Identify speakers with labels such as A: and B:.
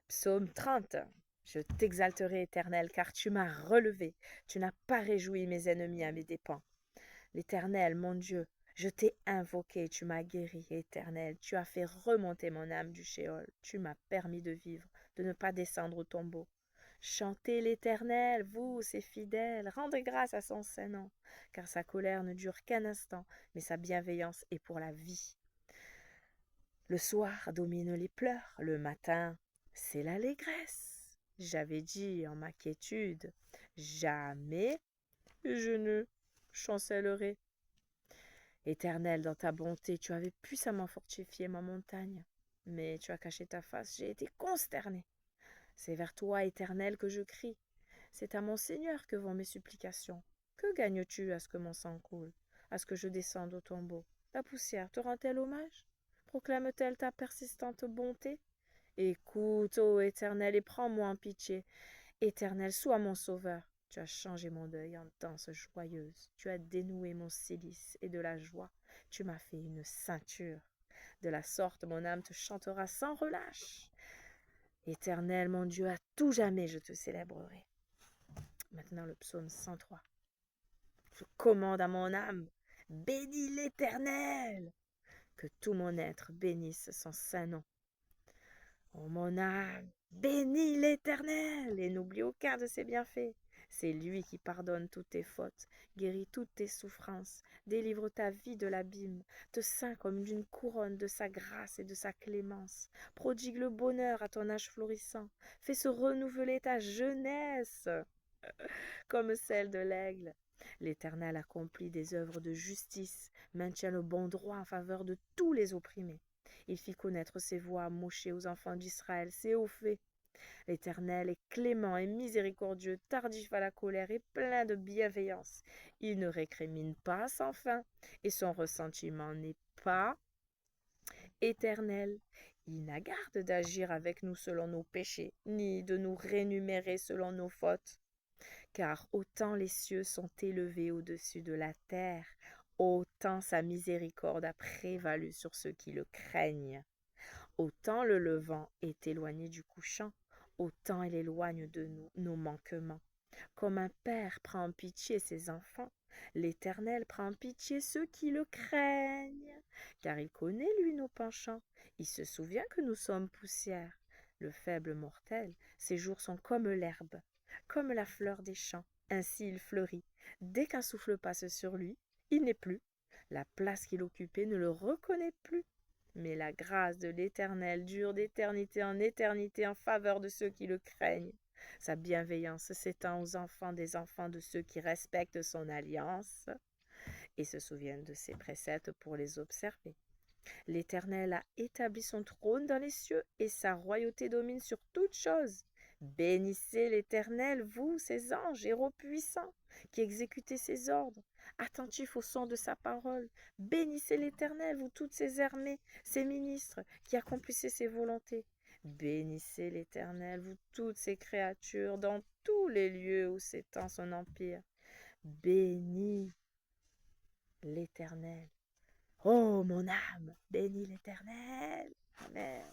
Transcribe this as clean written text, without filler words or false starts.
A: Psaume 30. Je t'exalterai, Éternel, car tu m'as relevé. Tu n'as pas réjoui mes ennemis à mes dépens. L'Éternel, mon Dieu, je t'ai invoqué, tu m'as guéri, Éternel. Tu as fait remonter mon âme du Sheol. Tu m'as permis de vivre, de ne pas descendre au tombeau. Chantez l'Éternel, vous, ses fidèles, rendez grâce à son saint nom, car sa colère ne dure qu'un instant, mais sa bienveillance est pour la vie. Le soir domine les pleurs, le matin, c'est l'allégresse. J'avais dit en ma quiétude, jamais je ne chancellerai. Éternel, dans ta bonté, tu avais puissamment fortifié ma montagne, mais tu as caché ta face, j'ai été consterné. C'est vers toi, Éternel, que je crie. C'est à mon Seigneur que vont mes supplications. Que gagnes-tu à ce que mon sang coule, à ce que je descende au tombeau? La poussière te rend-elle hommage? Proclame-t-elle ta persistante bonté? Écoute, ô Éternel, et prends-moi en pitié. Éternel, sois mon sauveur. Tu as changé mon deuil en danse joyeuse. Tu as dénoué mon cilice et de la joie. Tu m'as fait une ceinture. De la sorte, mon âme te chantera sans relâche. Éternel, mon Dieu, à tout jamais je te célébrerai. Maintenant le psaume 103. Je commande à mon âme, bénis l'Éternel. Que tout mon être bénisse son saint nom. Ô mon âme, bénis l'Éternel et n'oublie aucun de ses bienfaits. C'est lui qui pardonne toutes tes fautes, guérit toutes tes souffrances, délivre ta vie de l'abîme, te ceint comme d'une couronne de sa grâce et de sa clémence, prodigue le bonheur à ton âge florissant, fait se renouveler ta jeunesse comme celle de l'aigle. L'Éternel accomplit des œuvres de justice, maintient le bon droit en faveur de tous les opprimés. Il fit connaître ses voies à Moshe aux enfants d'Israël, ses hauts faits. L'Éternel est clément et miséricordieux, tardif à la colère et plein de bienveillance. Il ne récrimine pas sans fin, et son ressentiment n'est pas éternel. Il n'a garde d'agir avec nous selon nos péchés, ni de nous rémunérer selon nos fautes. Car autant les cieux sont élevés au-dessus de la terre, autant sa miséricorde a prévalu sur ceux qui le craignent. Autant le levant est éloigné du couchant, autant il éloigne de nous nos manquements. Comme un père prend en pitié ses enfants, l'Éternel prend en pitié ceux qui le craignent, car il connaît, lui, nos penchants. Il se souvient que nous sommes poussière. Le faible mortel, ses jours sont comme l'herbe, comme la fleur des champs. Ainsi il fleurit. Dès qu'un souffle passe sur lui, il n'est plus. La place qu'il occupait ne le reconnaît plus. Mais la grâce de l'Éternel dure d'éternité en faveur de ceux qui le craignent. Sa bienveillance s'étend aux enfants des enfants de ceux qui respectent son alliance et se souviennent de ses préceptes pour les observer. L'Éternel a établi son trône dans les cieux et sa royauté domine sur toutes choses. Bénissez l'Éternel, vous, ses anges, héros puissants, qui exécutez ses ordres, attentifs au son de sa parole. Bénissez l'Éternel, vous toutes ses armées, ses ministres, qui accomplissez ses volontés. Bénissez l'Éternel, vous toutes ses créatures, dans tous les lieux où s'étend son empire. Bénis l'Éternel. Ô mon âme, bénis l'Éternel. Amen.